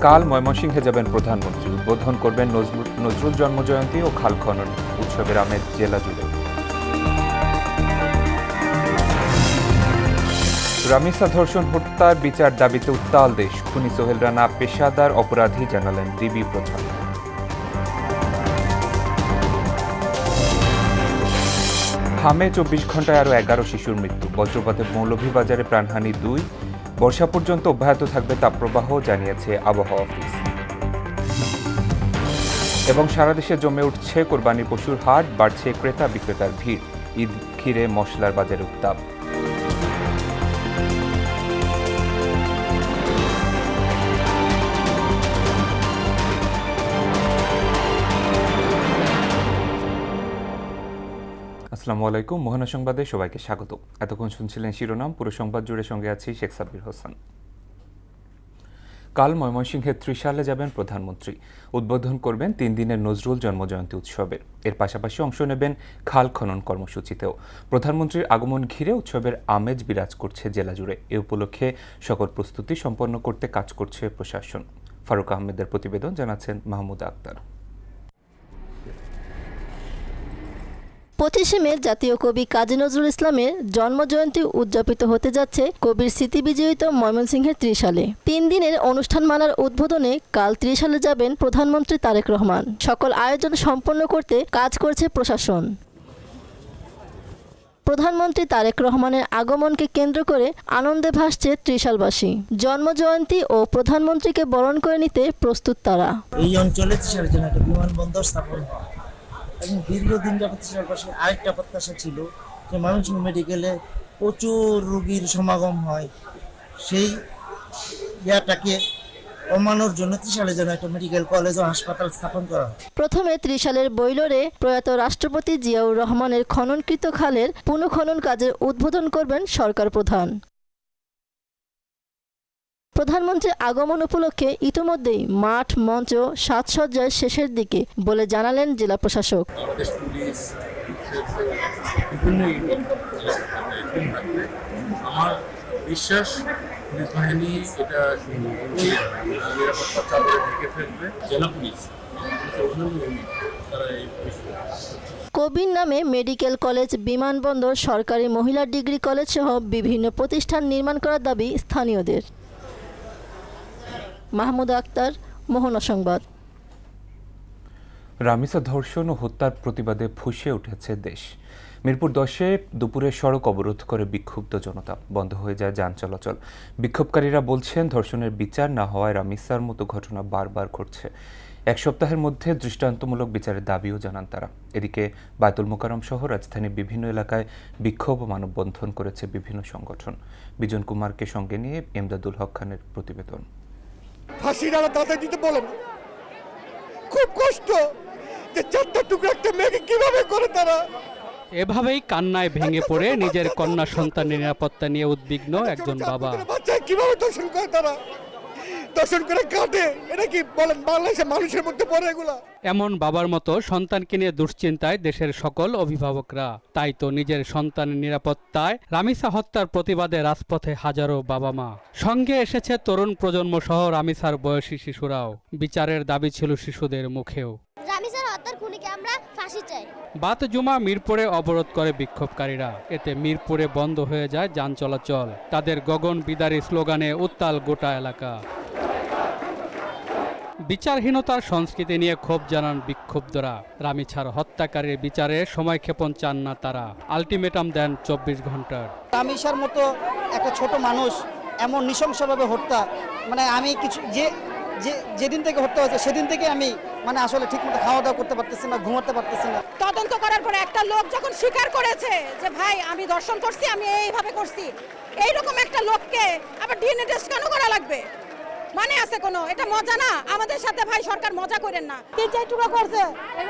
কাল ময়মনসিংহে যাবেন প্রধানমন্ত্রী। উদ্বোধন করবেন নজরুল জন্মজয়ন্তী ও খাল খনন উৎসবের আমেজ জেলা জুড়ে। রামিসা ধর্ষণ হত্যার বিচার দাবিতে উত্তাল দেশ। খুনি সোহেল রানা পেশাদার অপরাধী জানালেন ডিবি প্রধান। হামে 24 ঘন্টায় আরও 11 শিশুর মৃত্যু। বজ্রপাতে মৌলভীবাজারে প্রাণহানি 2। বর্ষা পর্যন্ত অব্যাহত থাকবে তাপপ্রবাহ, জানিয়েছে আবহাওয়া অফিস। এবং সারা দেশে জমে উঠছে কোরবানি পশুর হাট, বাড়ছে ক্রেতা বিক্রেতার ভিড়। ঈদ ঘিরে মশলার বাজারে উত্তাপ। আসসালামু আলাইকুম, মোহনা সংবাদে সবাইকে স্বাগত। এতক্ষণ শুনছিলেন শিরোনাম, পুরো সংবাদ জুড়ে সঙ্গে আছি শেখ সাব্বির হোসেন। কাল ময়মনসিংহে ত্রিশালে যাবেন প্রধানমন্ত্রী। উদ্বোধন করবেন 3 দিনের নজরুল জন্মজয়ন্তী উৎসবের। এর পাশাপাশি অংশ নেবেন খাল খনন কর্মসূচিতেও। প্রধানমন্ত্রীর আগমন ঘিরে উৎসবের আমেজ বিরাজ করছে জেলা জুড়ে। এ উপলক্ষে সকল প্রস্তুতি সম্পন্ন করতে কাজ করছে প্রশাসন। ফারুক আহমেদের প্রতিবেদন, জানাচ্ছেন মাহমুদা আক্তার। 25শে মে জাতীয় কবি কাজী নজরুল ইসলামের জন্মজয়ন্তী উদযাপিত হতে যাচ্ছে কবির স্মৃতিবিজড়িত ময়মনসিংহের ত্রিশালে। 3 দিনের অনুষ্ঠানমালার উদ্বোধনে কাল ত্রিশালে যাবেন প্রধানমন্ত্রী তারেক রহমান। সকল আয়োজন সম্পন্ন করতে কাজ করছে প্রশাসন। প্রধানমন্ত্রী তারেক রহমানের আগমনকে কেন্দ্র করে আনন্দে ভাসছে ত্রিশালবাসী। জন্মজয়ন্তী ও প্রধানমন্ত্রীকে বরণ করে নিতে প্রস্তুত তারা। এই অঞ্চলে ত্রিশালের জন্য একটা বিমানবন্দর স্থাপন হয় এবং দীর্ঘদিন যাবত ত্রিশালবাসী আরেকটা প্রত্যাশা ছিল যে ময়মনসিংহ মেডিকেলে প্রচুর রোগীর সমাগম হয়, সেই ইয়াটাকে কমানোর জন্য ত্রিশালের জন্য একটা মেডিকেল কলেজ ও হাসপাতাল স্থাপন করা হয়। প্রথমে ত্রিশালের বৈলরে প্রয়াত রাষ্ট্রপতি জিয়াউর রহমানের খননকৃত খালের পুনঃখনন কাজের উদ্বোধন করবেন সরকার প্রধান। প্রধানমন্ত্রীর আগমন উপলক্ষে ইতোমধ্যেই মাঠ মঞ্চ সাজসজ্জার শেষের দিকে বলে জানালেন জেলা প্রশাসক। আমাদের পুলিশ বিভিন্ন আমার বিশ্বাস পুলিশ বাহিনী এটা নিরাপত্তা চাদরে ঢেকে ফেলবে। জেলা পুলিশ তারা এই কবির নামে মেডিকেল কলেজ, বিমানবন্দর, সরকারি মহিলা ডিগ্রি কলেজ সহ বিভিন্ন প্রতিষ্ঠান নির্মাণ করার দাবি স্থানীয়দের। মাহমুদা আক্তার, মোহনা সংবাদ। রামিসা ধর্ষণ ও হত্যার প্রতিবাদে ফুঁসে উঠেছে দেশ। মিরপুর 10-এ দুপুরে সড়ক অবরোধ করে বিক্ষুব্ধ জনতা। বন্ধ হয়ে যায় যান চলাচল। বিক্ষোভকারীরা বলছেন, ধর্ষণের বিচার না হওয়ায় রামিসার মতো ঘটনা বারবার ঘটছে। 1 সপ্তাহের মধ্যে দৃষ্টান্তমূলক বিচারের দাবিও জানান তারা। এদিকে বায়তুল মোকাররম সহ রাজধানীর বিভিন্ন এলাকায় বিক্ষোভ ও মানববন্ধন করেছে বিভিন্ন সংগঠন। বিজন কুমারকে সঙ্গে নিয়ে এমদাদুল হক খানের প্রতিবেদন। ফাঁসির আলা দাদা দিতে বলেন, খুব কষ্ট যে 4টা টুকরা একটা মেয়েকে কিভাবে করে তারা। এভাবেই কান্নায় ভেঙে পড়ে নিজের কন্যা সন্তানের নিরাপত্তা নিয়ে উদ্বিগ্ন একজন বাবা। বাচ্চা কিভাবে দর্শন করে তারা, দর্শন করে কাটে। এটা কি বলেন বাংলাদেশের মানুষের মধ্যে পড়ে এগুলা? এমন বাবার মতো সন্তানকে নিয়ে দুশ্চিন্তায় দেশের সকল অভিভাবকরা। তাই তো নিজের সন্তানের নিরাপত্তায় রামিসা হত্যার প্রতিবাদে রাজপথে হাজারো বাবা মা। সঙ্গে এসেছে তরুণ প্রজন্ম সহ রামিসার বয়সী শিশুরাও। বিচারের দাবি ছিল শিশুদের মুখেও। রামিসার হত্যার খুনিকে আমরা ফাঁসি চাই। বাত জুমা মিরপুরে অবরোধ করে বিক্ষোভকারীরা। এতে মিরপুরে বন্ধ হয়ে যায় যান চলাচল। তাদের গগন বিদারী স্লোগানে উত্তাল গোটা এলাকা। বিচারহীনতার সংস্কৃতি নিয়ে ক্ষোভ জানান বিক্ষুব্ধরা। রামিসার হত্যাকারীর বিচারে সময়ক্ষেপণ চান না তারা। আলটিমেটাম দেন 24 ঘন্টার। রামিসার মতো একটা ছোট মানুষ এমন নৃশংসভাবে হত্যা, মানে আমি কিছু যেদিন থেকে হত্যা হয়েছে সেদিন থেকে আমি আসলে ঠিকমতো খাওয়া দাওয়া করতে পারতেছি না, ঘুমাতে পারতেছি না। তদন্ত করার পরে একটা লোক যখন স্বীকার করেছে যে ভাই আমি দর্শন করছি, আমি এইভাবে করছি, এইরকম একটা লোককে আবার ডিএনএ টেস্ট কেন করা লাগবে? মানে আছে কোনো? এটা মজা না? আমাদের সাথে ভাই সরকার মজা করেন না। 3-4 টুকরা করছে,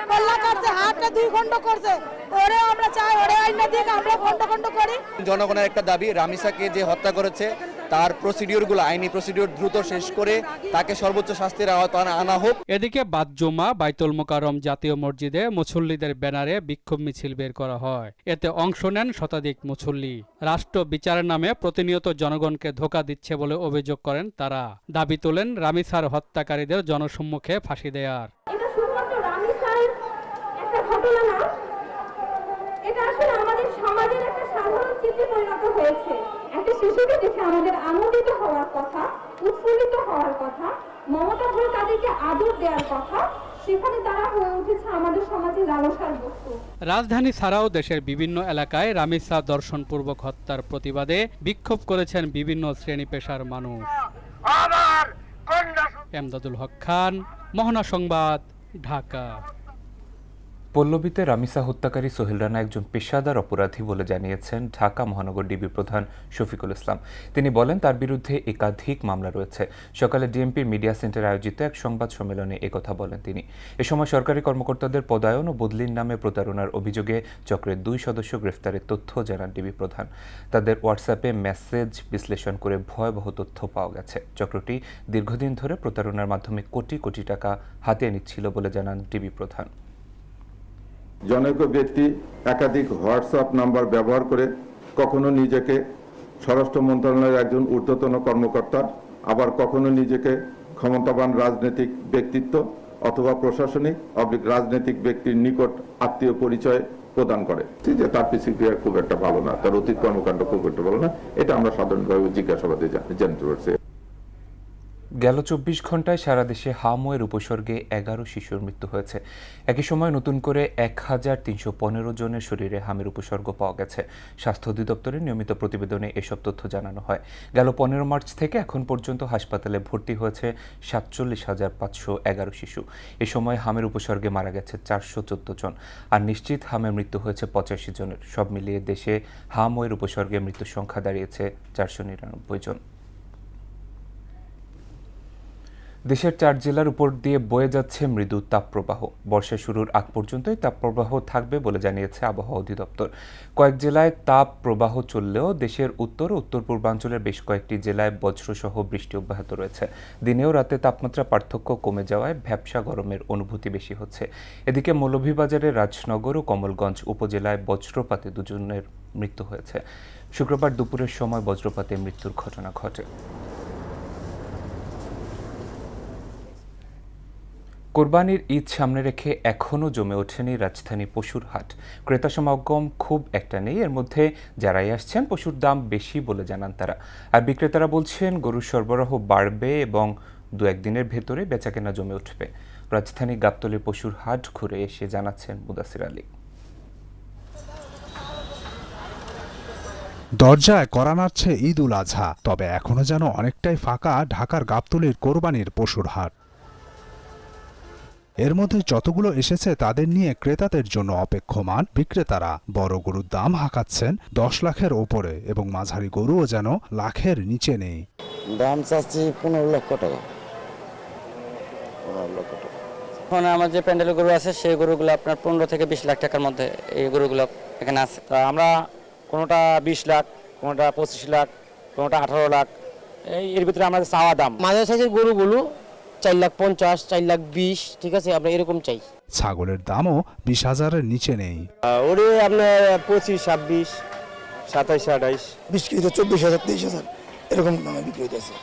কল্লা কাটছে, হাতটা 2 খণ্ড করছে। ওরে আমরা চাই ওরে আইনা দিয়ে আমরা খণ্ড খণ্ড করি। জনগণের একটা দাবি, রামিসাকে যে হত্যা করেছে তার প্রসিডিওরগুলো, আইনি প্রসিডিওর দ্রুত শেষ করে তাকে সর্বোচ্চ শাস্তির আওতায় আনা হোক। এদিকে বাদ জুমা বাইতুল মোকাররম জাতীয় মসজিদে মুসল্লিদের ব্যানারে বিক্ষোভ মিছিল বের করা হয়। এতে অংশ নেন শতাধিক মুসল্লি। রাষ্ট্র বিচারের নামে প্রতিনিয়ত জনগণকে ধোঁকা দিচ্ছে বলে অভিযোগ করেন তারা। দাবি তোলেন রামিসার হত্যাকারীদের জনসম্মুখে ফাঁসি দেয়ার। এটা শুধুমাত্র রামিসার একটা ঘটনা না, এটা আসলে আমাদের সমাজের একটা সাধারণ চিত্রে পরিণত হয়েছে। একটা শিশুকে দেখে আমাদের আনন্দিত হওয়ার কথা, উৎফুল্লিত হওয়ার কথা, মমতা ভরে তাদেরকে আদর দেওয়ার কথা, সেখানে তারা হয়ে উঠেছে আমাদের সমাজের লালসার বস্তু। রাজধানী ছাড়াও দেশের বিভিন্ন এলাকায় রামিসা দর্শনপূর্বক হত্যার প্রতিবাদে বিক্ষোভ করেছেন বিভিন্ন শ্রেণী পেশার মানুষ। এমদাদুল হক খান, মোহনা সংবাদ, ঢাকা। পল্লবীতে রামিসা হত্যাকারী সোহেল রানা একজন পেশাদার অপরাধী বলে জানিয়েছেন ঢাকা মহানগর ডিবি প্রধান শফিকুল ইসলাম। তিনি বলেন, তার বিরুদ্ধে একাধিক মামলা রয়েছে। সকালে ডিএমপির মিডিয়া সেন্টারে আয়োজিত এক সংবাদ সম্মেলনে একথা বলেন তিনি। এ সময় সরকারি কর্মকর্তাদের পদায়ন ও বদলির নামে প্রতারণার অভিযোগে চক্রের 2 সদস্য গ্রেফতারের তথ্য জানান ডিবি প্রধান। তাদের হোয়াটসঅ্যাপে মেসেজ বিশ্লেষণ করে ভয়াবহ তথ্য পাওয়া গেছে। চক্রটি দীর্ঘদিন ধরে প্রতারণার মাধ্যমে কোটি কোটি টাকা হাতিয়ে নিচ্ছিল বলে জানান ডিবি প্রধান। জনৈক ব্যক্তি একাধিক হোয়াটসঅ্যাপ নাম্বার ব্যবহার করে কখনো নিজেকে স্বরাষ্ট্র মন্ত্রণালয়ের একজন ঊর্ধ্বতন কর্মকর্তা, আবার কখনো নিজেকে ক্ষমতাবান রাজনৈতিক ব্যক্তিত্ব অথবা প্রশাসনিক রাজনৈতিক ব্যক্তির নিকট আত্মীয় পরিচয় প্রদান করে। যে তার প্রতিক্রিয়া খুব একটা ভালো না, তার অতীত কর্মকাণ্ড খুব একটা ভালো না, এটা আমরা সাধারণভাবে জিজ্ঞাসাবাদে জানতে পারছি। গেল 24 ঘন্টায় সারা দেশে হামওয়ের উপসর্গে 11 শিশুর মৃত্যু হয়েছে। একই সময় নতুন করে 1315 জনের শরীরে হামের উপসর্গ পাওয়া গেছে। স্বাস্থ্য অধিদপ্তরের নিয়মিত প্রতিবেদনে এসব তথ্য জানানো হয়। গেল 15 মার্চ থেকে এখন পর্যন্ত হাসপাতালে ভর্তি হয়েছে 47,511 শিশু। এ সময় হামের উপসর্গে মারা গেছে 414 জন, আর নিশ্চিত হামের মৃত্যু হয়েছে 85 জনের। সব মিলিয়ে দেশে হামওয়ের উপসর্গে মৃত্যুর সংখ্যা দাঁড়িয়েছে 499 জন। দেশের 4 জেলার উপর দিয়ে বয়ে যাচ্ছে মৃদু তাপপ্রবাহ। বর্ষা শুরুর আগ পর্যন্তই তাপপ্রবাহ থাকবে বলে জানিয়েছে আবহাওয়া অধিদপ্তর। কয়েক জেলায় তাপ প্রবাহ চললেও দেশের উত্তর ও উত্তর পূর্বাঞ্চলের বেশ কয়েকটি জেলায় বজ্রসহ বৃষ্টি অব্যাহত রয়েছে। দিনেও রাতে তাপমাত্রা পার্থক্য কমে যাওয়ায় ভ্যাপসা গরমের অনুভূতি বেশি হচ্ছে। এদিকে মৌলভীবাজারের রাজনগর ও কমলগঞ্জ উপজেলায় বজ্রপাতে 2 জনের মৃত্যু হয়েছে। শুক্রবার দুপুরের সময় বজ্রপাতে মৃত্যুর ঘটনা ঘটে। কোরবানির ঈদ সামনে রেখে এখনও জমে ওঠেনি রাজধানী পশুর হাট। ক্রেতা সমাগম খুব একটা নেই। এর মধ্যে যারাই আসছেন পশুর দাম বেশি বলে জানান তারা। আর বিক্রেতারা বলছেন গরুর সরবরাহ বাড়বে এবং 2-1 দিনের ভেতরে বেচাকেনা জমে উঠবে। রাজধানী গাবতলীর পশুর হাট ঘুরে এসে জানাচ্ছেন মুদাসির আলী। দরজায় কড়া নাড়ছে ঈদ উল আজহা, তবে এখনো যেন অনেকটাই ফাঁকা ঢাকার গাবতলীর কোরবানির পশুর হাট। এর মধ্যে যতগুলো এসেছে তাদের নিয়ে ক্রেতাদের জন্য অপেক্ষমান বিক্রেতারা। বড় গরুর দাম হাঁকাচ্ছেন 10 লাখের ওপরে এবং মাঝারি গরুও যেন লাখের নিচে নেই। দাম চাচ্ছি 15 লক্ষ টাকা। 15 লক্ষ টাকা। এখন আমার যে প্যান্ডেলের গরু আছে সেই গরুগুলো আপনার 15 থেকে 20 লাখ টাকার মধ্যে এই গরুগুলো এখানে আছে। তো আমরা কোনোটা 20 লাখ, কোনোটা 25 লাখ, কোনোটা 18 লাখ, এর ভিতরে আমাদের চাওয়া দাম। মাঝারি সাইজের গরুগুলো 4,50,000, 4,20,000, ঠিক আছে, আমরা এরকম চাই। ছাগলের দামও 20,000-এর নিচে নেই। ওরে আপনার 25, 26, 27, 28, 20 কেজি 24,000, 23,000 এরকম দামে বিক্রি হইতেছে।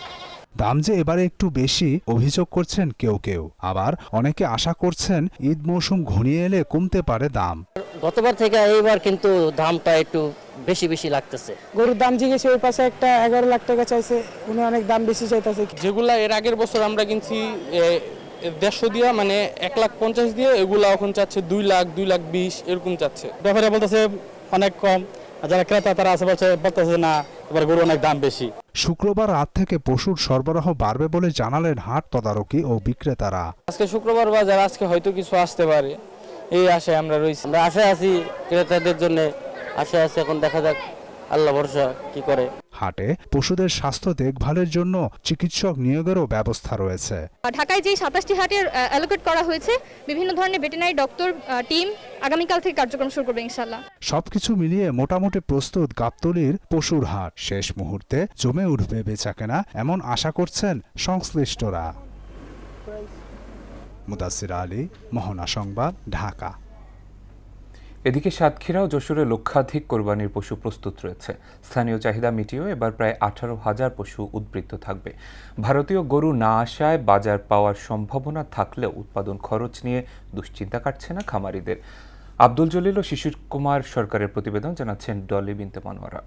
দাম যে এবারে একটু বেশি অভিযোগ করছেন কেউ কেউ, আবার অনেকে আশা করছেন ঈদ মৌসুম ঘনিয়ে এলে কমতে পারে দাম। গতবার থেকে এইবার কিন্তু দামটা একটু বেশি বেশি লাগতেছে। গরুর দাম জিজ্ঞেস ওই পাশে একটা 11 লাখ টাকা চাইছে, উনি অনেক দাম বেশি চাইতেছে। যেগুলা এর আগের বছর আমরা কিনছি 150 দিয়া, মানে 1,50,000 দিয়ে, এগুলা এখন চাচ্ছে 2 লাখ, 2,20,000 এরকম চাচ্ছে। ব্যাপারে বলতেছে অনেক কম, আর যারা ক্রেতা তারা আশেপাশে বলতেছে না এবার গরু অনেক দাম বেশি। শুক্রবার রাত থেকে পশুর সরবরাহ বাড়বে বলে জানালেন হাট তদারকি ও বিক্রেতারা। আজকে শুক্রবার বাজার, আজকে হয়তো কিছু আসতে পারে, এই আশায় আমরা রয়েছি। আমরা আশায় আছি ক্রেতাদের জন্য, আশায় আছি, এখন দেখা যাক আল্লাহ ভরসা কি করে। হাটে পশুদের স্বাস্থ্য দেখভালের জন্য চিকিৎসক নিয়োগেরও ব্যবস্থা রয়েছে। ঢাকায় যে 27টি হাটের অ্যালোকেট করা হয়েছে, বিভিন্ন ধরনের ভেটেরিনারি ডক্টর টিম আগামীকাল থেকে কার্যক্রম শুরু করবে ইনশাআল্লাহ। সবকিছু মিলিয়ে মোটামুটি প্রস্তুত গাবতলীর পশুর হাট। শেষ মুহূর্তে জমে উঠবে বেচাকেনা এমন আশা করছেন সংশ্লিষ্টরা। মুদাসির আলী, মোহনা সংবাদ, ঢাকা। এদিকে সাতক্ষীরা ও যশোরে লক্ষাধিক কোরবানির পশু প্রস্তুত রয়েছে। স্থানীয় চাহিদা মিটিয়েও এবার প্রায় 18,000 পশু উদ্বৃত্ত থাকবে। ভারতীয় গরু না আসায় বাজার পাওয়ার সম্ভাবনা থাকলেও উৎপাদন খরচ নিয়ে দুশ্চিন্তা কাটছে না খামারিদের। আব্দুল জলিল ও শিশির কুমার সরকারের প্রতিবেদন, জানাচ্ছেন ডলি বিনতে মনোয়ারা।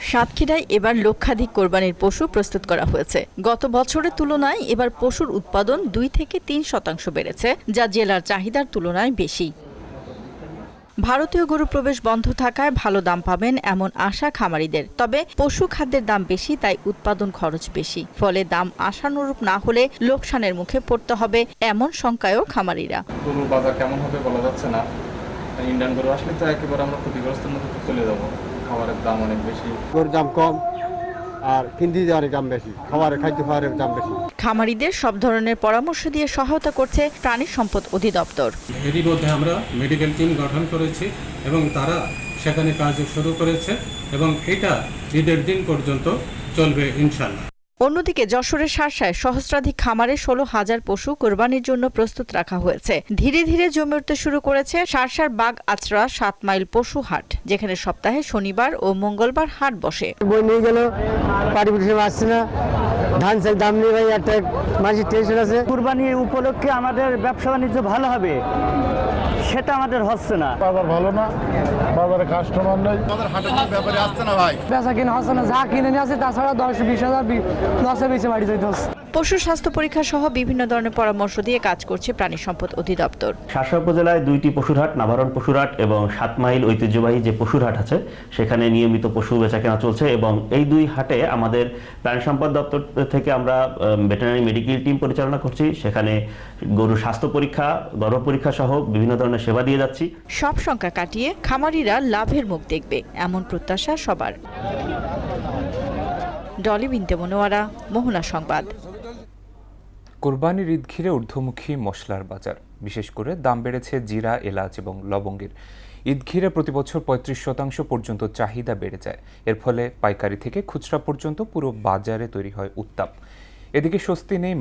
সাতক্ষীরায় এবার লক্ষাধিক কোরবানির পশু প্রস্তুত করা হয়েছে। গত বছরের তুলনায় এবার পশুর উৎপাদন 2 থেকে 3% বেড়েছে, যা জেলার চাহিদার তুলনায় বেশি। ভারতীয় গরু প্রবেশ বন্ধ থাকায় ভালো দাম পাবেন এমন আশা খামারিদের। তবে পশু খাদ্যের দাম বেশি, তাই উৎপাদন খরচ বেশি। ফলে দাম আশানুরূপ না হলে লোকসানের মুখে পড়তে হবে এমন শঙ্কায়ও খামারিরা। গরুর বাজার কেমন হবে বলা যাচ্ছে না। ইন্ডিয়ান গরু আসলে তো একেবারে আমরা ক্ষতিগ্রস্তের মধ্যে চলে যাব। খাবারের দাম অনেক বেশি, গরুর দাম কম আর কিনতে অনেক দাম বেশি, খাদ্য খাবারের দাম বেশি। খামারিদের সব ধরনের পরামর্শ দিয়ে সহায়তা করছে প্রাণী সম্পদ অধিদপ্তর। এরই মধ্যে আমরা মেডিকেল টিম গঠন করেছি এবং তারা সেখানে কাজ শুরু করেছে এবং এটা ঈদের দিন পর্যন্ত চলবে ইনশাআল্লাহ। অন্যদিকে যশোরের শার্শায় সহস্রাধিক খামারে 16,000 পশু কোরবানির জন্য প্রস্তুত রাখা হয়েছে। ধীরে ধীরে জমে উঠতে শুরু করেছে শার্শার বাগ আচরা 7 মাইল পশু হাট, যেখানে সপ্তাহে শনিবার ও মঙ্গলবার হাট বসে। বই নিয়ে গেল পাটি পিঠে আসছে না, ধান চাল দাম নিয়ে ভাই একটা মাঝে টেনশন আছে। কুরবানি উপলক্ষে আমাদের ব্যবসা বাণিজ্য ভালো হবে সেটা আমাদের হচ্ছে না। বাজার ভালো না, বাজারে কাস্টমার নেই, আমাদের হাটের ব্যাপারে আসছে না ভাই, বেচা কিনা হচ্ছে না। যা কিনে নিয়ে আসে তাছাড়া 10-20 হাজার লসে বেঁচে বাড়ি যেতে হচ্ছে। পশু স্বাস্থ্য পরীক্ষা সহ বিভিন্ন ধরনের পরামর্শ দিয়ে কাজ করছে প্রাণী সম্পদ অধিদপ্তর। শার্শা উপজেলায় 2টি পশুর হাট, নাভারণ পশুর হাট এবং 7 মাইল ঐতিহ্যবাহী যে পশুর হাট আছে সেখানে নিয়মিত পশু বেচাকেনা চলছে এবং এই 2 হাটে আমাদের প্রাণী সম্পদ দপ্তর থেকে আমরা ভেটেরিনারি মেডিকেল টিম পরিচালনা করছি। সেখানে গরু স্বাস্থ্য পরীক্ষা, গর্ভ পরীক্ষা সহ বিভিন্ন ধরনের সেবা দিয়ে যাচ্ছি। সব শঙ্কা কাটিয়ে খামারিরা লাভের মুখ দেখবে এমন প্রত্যাশা সবার। ডলি বিনতে মনোয়ারা, মোহনা সংবাদ। কোরবানির ঈদ ঘিরে ঊর্ধ্বমুখী মশলার বাজার, বিশেষ করে দাম বেড়েছে জিরা, এলাচ এবং লবঙ্গের। ঈদ ঘিরে প্রতিবছর 35% পর্যন্ত চাহিদা বেড়ে যায়। এর ফলে পাইকারি থেকে খুচরা পর্যন্ত পুরো বাজারে তৈরি হয় উত্তাপ। এদিকে স্বস্তি নেই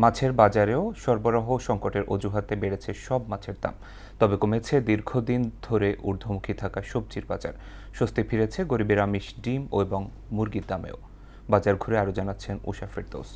মাছের বাজারেও। সরবরাহ সংকটের অজুহাতে বেড়েছে সব মাছের দাম। তবে কমেছে দীর্ঘদিন ধরে ঊর্ধ্বমুখী থাকা সবজির বাজার। স্বস্তি ফিরেছে গরিবের আমিষ, ডিম এবং মুরগির দামেও। বাজার ঘুরে আরও জানাচ্ছেন উষা ফেরদৌস।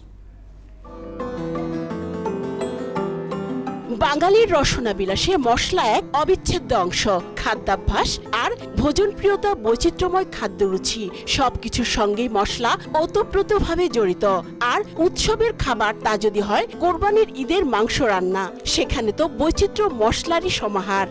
বাঙালির রসনা বিলাসে মশলা এক অবিচ্ছেদ্য অংশ। খাদ্যাভ্যাস আর ভোজনপ্রিয়তা, বৈচিত্র্যময় খাদ্যরুচি সবকিছুর সঙ্গেই মশলা ওতপ্রোতভাবে জড়িত। আর উৎসবের খাবার তা যদি হয় কোরবানির ঈদের মাংস রান্না, সেখানে তো বৈচিত্র্য মশলারই সমাহার।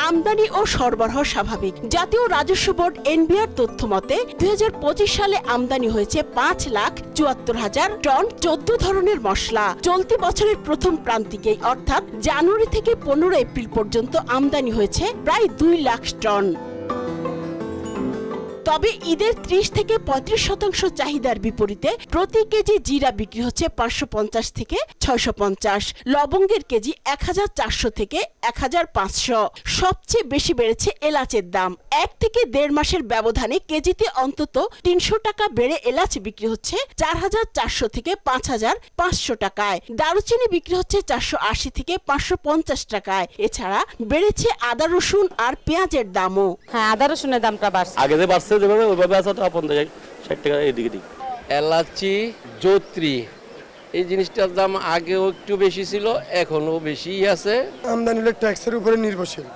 আমদানি ও সরবরাহ স্বাভাবিক। জাতীয় রাজস্ব বোর্ড এনবিআর তথ্য মতে 2025 সালে আমদানি হয়েছে 5,74,000 টন 14 ধরনের মশলা। চলতি বছরের প্রথম প্রান্তিকেই অর্থাৎ জানুয়ারি থেকে 15 এপ্রিল পর্যন্ত আমদানি হয়েছে প্রায় 2 লাখ টন। তবে ঈদের 30 থেকে 35% চাহিদার বিপরীতে প্রতি কেজি জিরা বিক্রি হচ্ছে 550 থেকে 650, লবঙ্গের কেজি 1400 থেকে 1500। সবচেয়ে বেশি বেড়েছে এলাচের দাম। 1 থেকে 1.5 মাসের ব্যবধানে কেজিতে অন্তত 300 টাকা বেড়ে এলাচ বিক্রি হচ্ছে 4400 থেকে 5500 টাকায়। দারুচিনি বিক্রি হচ্ছে 480 থেকে 550 টাকায়। এছাড়া বেড়েছে আদা, রসুন আর পেঁয়াজের দামও। হ্যাঁ, আদা রসুনের দামটা বাড়ছে। আগে যে বাড়ছে যেভাবে ওইভাবে আছে তো 50-60 টাকা এদিকে দিক। এলাচি, জৈত্রী এই জিনিসটার দাম আগেও একটু বেশি ছিল, এখনো বেশি আছে। আমদানি হলে ট্যাক্সের উপরে নির্ভরশীল।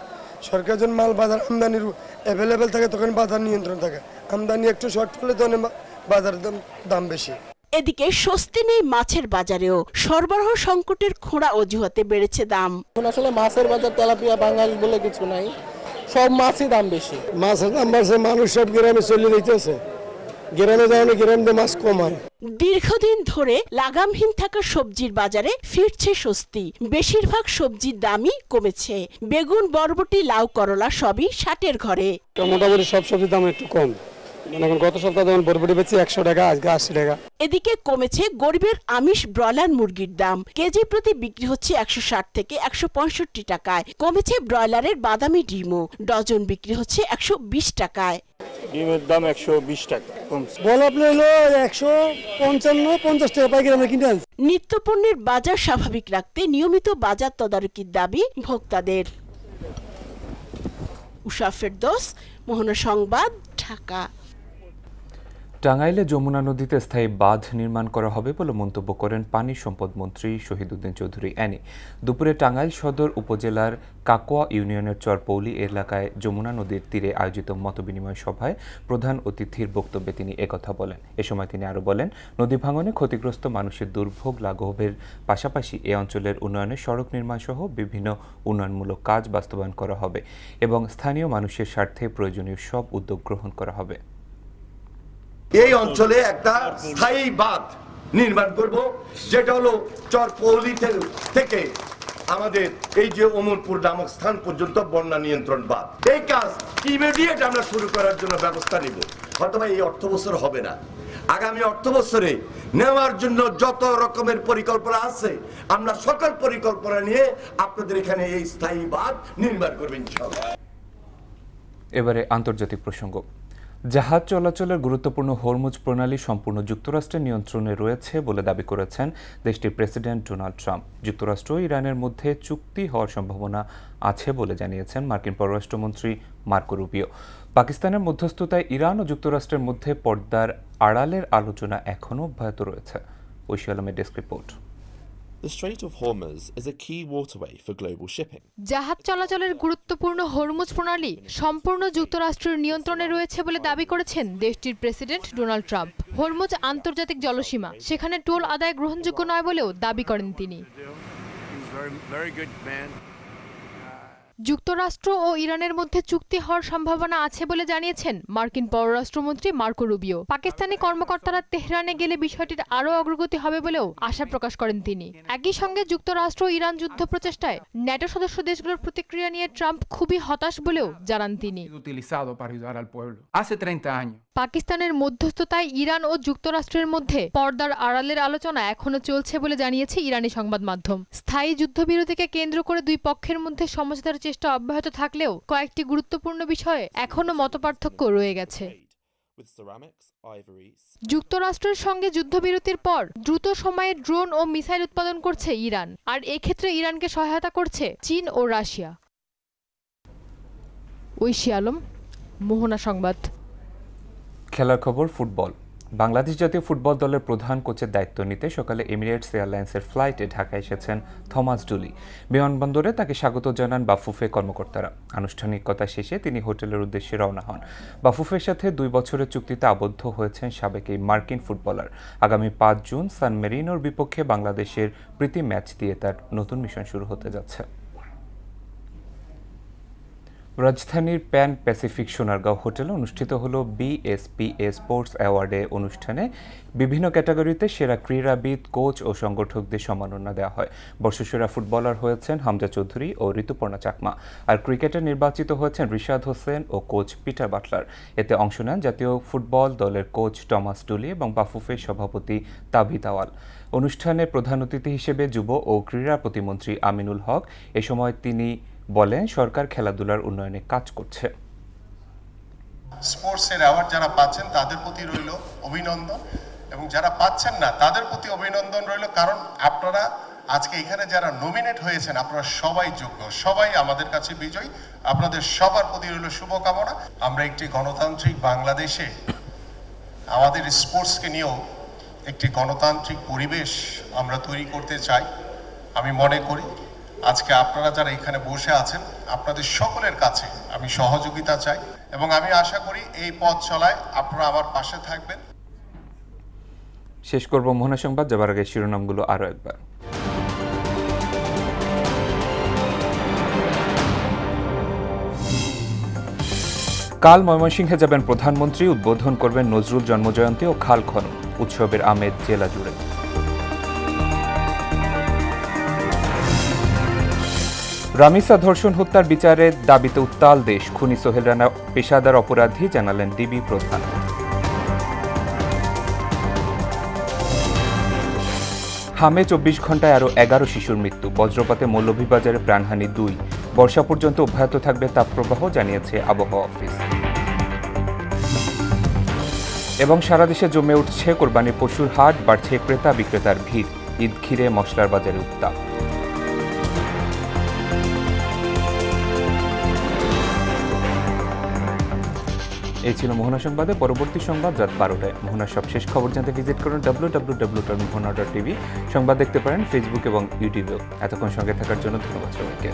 সরকার যখন মাল বাজার আমদানির অ্যাভেলেবেল থাকে তখন বাজার নিয়ন্ত্রণ থাকে। আমদানি একটু শর্ট হলে তখন বাজারের দাম বেশি। এদিকে স্বস্তি নেই মাছের বাজারেও। সরবরাহ সংকটের খোঁড়া অজুহাতে বেড়েছে দাম। আসলে মাছের বাজার তেলাপিয়া বাঙালি বলে কিছু নাই, সব মাছই দাম বেশি। মাছের দাম বাড়ছে, মানুষ সব গ্রামে চলে যাইতেছে। গ্রামে যাওয়া গ্রামে মাছ কম হয়। দীর্ঘদিন ধরে লাগামহীন থাকা সবজির বাজারে ফিরছে স্বস্তি। বেশিরভাগ সবজির দামই কমেছে। বেগুন, বরবটি, লাউ, করলা সবই 60-এর ঘরে। মোটামুটি সব সবজির দাম একটু কম। এখন গত সপ্তাহে যেমন বরবটি বেচে 100 টাকা, আজকে 80 টাকা। এদিকে কমেছে গরিবের আমিষ ব্রয়লার মুরগির দাম। কেজি প্রতি বিক্রি হচ্ছে 160 থেকে 165 টাকায়। কমেছে ব্রয়লারের বাদামি ডিমও। ডজন বিক্রি হচ্ছে 120 টাকায়। ডিমের দাম 120 টাকা কমছে। বল আপনি হলো 155-50 টাকা পাইকারি আমরা কিনে আনছি। নিত্যপণ্যের বাজার স্বাভাবিক রাখতে নিয়মিত বাজার তদারকির দাবি ভোক্তাদের। উষা ফেরদৌস, মোহনা সংবাদ, ঢাকা। টাঙ্গাইলে যমুনা নদীতে স্থায়ী বাঁধ নির্মাণ করা হবে বলে মন্তব্য করেন পানি সম্পদ মন্ত্রী শহীদুদ্দিন চৌধুরী অ্যানি। দুপুরে টাঙ্গাইল সদর উপজেলার কাকোয়া ইউনিয়নের চরপৌলি এলাকায় যমুনা নদীর তীরে আয়োজিত মতবিনিময় সভায় প্রধান অতিথির বক্তব্যে তিনি একথা বলেন। এ সময় তিনি আরও বলেন, নদী ভাঙনে ক্ষতিগ্রস্ত মানুষের দুর্ভোগ লাঘবের পাশাপাশি এ অঞ্চলের উন্নয়নে সড়ক নির্মাণ সহ বিভিন্ন উন্নয়নমূলক কাজ বাস্তবায়ন করা হবে এবং স্থানীয় মানুষের স্বার্থে প্রয়োজনীয় সব উদ্যোগ গ্রহণ করা হবে। এই অঞ্চলে একটা স্থায়ী বাঁধ নির্মাণ করব, যেটা হলো চরপৌলি থেকে আমাদের এই যে অমরপুর নামক স্থান পর্যন্ত বন্যা নিয়ন্ত্রণ বাঁধ। এই কাজ ইমিডিয়েট আমরা শুরু করার জন্য ব্যবস্থা নিব। হয়তো এই অর্থ বছর হবে না, আগামী অর্থ বছরে নেওয়ার জন্য যত রকমের পরিকল্পনা আছে আমরা সকল পরিকল্পনা নিয়ে আপনাদের এখানে এই স্থায়ী বাঁধ নির্মাণ করবেন ইনশাআল্লাহ। এবারে আন্তর্জাতিক প্রসঙ্গ। জাহাজ চলাচলের গুরুত্বপূর্ণ হরমুজ প্রণালী সম্পূর্ণ যুক্তরাষ্ট্রের নিয়ন্ত্রণে রয়েছে বলে দাবি করেছেন দেশটির প্রেসিডেন্ট ডোনাল্ড ট্রাম্প। যুক্তরাষ্ট্র ও ইরানের মধ্যে চুক্তি হওয়ার সম্ভাবনা আছে বলে জানিয়েছেন মার্কিন পররাষ্ট্রমন্ত্রী মার্কো রুবিও। পাকিস্তানের মধ্যস্থতায় ইরান ও যুক্তরাষ্ট্রের মধ্যে পর্দার আড়ালের আলোচনা এখনও অব্যাহত রয়েছে। ঐশী আলমের desk report. The Strait of Hormuz is a key waterway for global shipping. জাহাজ চলাচলের গুরুত্বপূর্ণ হরমুজ প্রণালী সম্পূর্ণ যুক্তরাষ্ট্রের নিয়ন্ত্রণে রয়েছে বলে দাবি করেছেন দেশটির প্রেসিডেন্ট ডোনাল্ড ট্রাম্প। হরমুজ আন্তর্জাতিক জলসীমা, সেখানে টোল আদায় গ্রহণযোগ্য নয় বলেও দাবি করেন তিনি। যুক্তরাষ্ট্র ও ইরানের মধ্যে চুক্তি হওয়ার সম্ভাবনা আছে বলে জানিয়েছেন মার্কিন পররাষ্ট্রমন্ত্রী মার্কো রুবিও। পাকিস্তানি কর্মকর্তারা তেহরানে গেলে বিষয়টির আরও অগ্রগতি হবে বলেও আশা প্রকাশ করেন তিনি। একই সঙ্গে যুক্তরাষ্ট্র ও ইরান যুদ্ধ প্রচেষ্টায় ন্যাটো সদস্য দেশগুলোর প্রতিক্রিয়া নিয়ে ট্রাম্প খুবই হতাশ বলেও জানান তিনি। পাকিস্তানের মধ্যস্থতায় ইরান ও যুক্তরাষ্ট্রের মধ্যে পর্দার আড়ালের আলোচনা এখনো চলছে বলে জানিয়েছে ইরানি সংবাদ মাধ্যম। স্থায়ী যুদ্ধবিরতিকে কেন্দ্র করে দুই পক্ষের মধ্যে সমঝোতার চেষ্টা অব্যাহত থাকলেও কয়েকটি গুরুত্বপূর্ণ বিষয়ে এখনো মতপার্থক্য রয়ে গেছে। যুক্তরাষ্ট্রের সঙ্গে যুদ্ধবিরতির পর দ্রুত সময়ে ড্রোন ও মিসাইল উৎপাদন করছে ইরান, আর এক্ষেত্রে ইরানকে সহায়তা করছে চীন ও রাশিয়া। ঐশী আলম, মোহনা সংবাদ। খেলার খবর ফুটবল। বাংলাদেশ জাতীয় ফুটবল দলের প্রধান কোচের দায়িত্ব নিতে সকালে এমিরেটস এয়ারলাইন্সের ফ্লাইটে ঢাকা এসেছেন থমাস ডুলি। বিমানবন্দরে তাকে স্বাগত জানান বাফুফে কর্মকর্তারা। আনুষ্ঠানিকতা শেষে তিনি হোটেলের উদ্দেশ্যে রওনা হন। বাফুফের সাথে 2 বছরের চুক্তিতে আবদ্ধ হয়েছেন সাবেক এই মার্কিন ফুটবলার। আগামী 5 জুন সান মেরিনোর বিপক্ষে বাংলাদেশের প্রীতি ম্যাচ দিয়ে তার নতুন মিশন শুরু হতে যাচ্ছে। রাজধানীর প্যান প্যাসিফিক সোনারগাঁও হোটেলে অনুষ্ঠিত হলো বিএসপিএ স্পোর্টস অ্যাওয়ার্ডে অনুষ্ঠানে বিভিন্ন ক্যাটাগরিতে সেরা ক্রীড়াবিদ, কোচ ও সংগঠকদের সম্মাননা দেওয়া হয়। বর্ষসেরা ফুটবলার হয়েছেন হামজা চৌধুরী ও ঋতুপর্ণা চাকমা, আর ক্রিকেটে নির্বাচিত হয়েছেন রিশাদ হোসেন ও কোচ পিটার বাটলার। এতে অংশ নেন জাতীয় ফুটবল দলের কোচ টমাস ডুলি এবং বাফুফের সভাপতি তাবিথ আওয়াল। অনুষ্ঠানে প্রধান অতিথি হিসেবে যুব ও ক্রীড়া প্রতিমন্ত্রী আমিনুল হক। এ সময় তিনি বলেন, সরকার খেলাধুলার উন্নয়নে কাজ করছে। স্পোর্টসের অ্যাওয়ার্ড যারা পাচ্ছেন তাদের প্রতি রইল অভিনন্দন, এবং যারা পাচ্ছেন না তাদের প্রতি অভিনন্দন রইল, কারণ আপনারা আজকে এখানে যারা নমিনেট হয়েছেন আপনারা সবাই যোগ্য, সবাই আমাদের কাছে বিজয়ী। আপনাদের সবার প্রতি রইল শুভকামনা। আমরা একটি গণতান্ত্রিক বাংলাদেশে আমাদের স্পোর্টসকে নিয়েও একটি গণতান্ত্রিক পরিবেশ আমরা তৈরি করতে চাই। আমি মনে করি আজকে আপনারা যারা এখানে বসে আছেন আপনাদের সকলের কাছে আমি সহযোগিতা চাই, এবং আমি আশা করি এই পথ চলায় আপনারা আমার পাশে থাকবেন। শেষ করব মোহনা সংবাদ, যাবার আগে শিরোনামগুলো আরও একবার। কাল ময়মনসিংহে যাবেন প্রধানমন্ত্রী, উদ্বোধন করবেন নজরুল জন্মজয়ন্তী ও খাল খনন। উৎসবের আমেজ জেলা জুড়ে। রামিসা ধর্ষণ হত্যার বিচারের দাবিতে উত্তাল দেশ। খুনি সোহেল রানা পেশাদার অপরাধী, জানালেন ডিবি প্রধান। হামে 24 ঘন্টায় আরও 11 শিশুর মৃত্যু। বজ্রপাতে মৌলভীবাজারে প্রাণহানি 2। বর্ষা পর্যন্ত অব্যাহত থাকবে তাপপ্রবাহ, জানিয়েছে আবহাওয়া অফিস। এবং সারা দেশে জমে উঠছে কোরবানির পশুর হাট, বাড়ছে ক্রেতা বিক্রেতার ভিড়। ঈদ ঘিরে মশলার বাজারে উত্তাপ। এই ছিল মোহনা সংবাদে। পরবর্তী সংবাদ রাত 12টায়। মোহনার সব শেষ খবর জানতে ভিজিট করুন www.mohana.tv। সংবাদ দেখতে পারেন ফেসবুক এবং ইউটিউবেও। এতক্ষণ সঙ্গে থাকার জন্য ধন্যবাদ সবাইকে।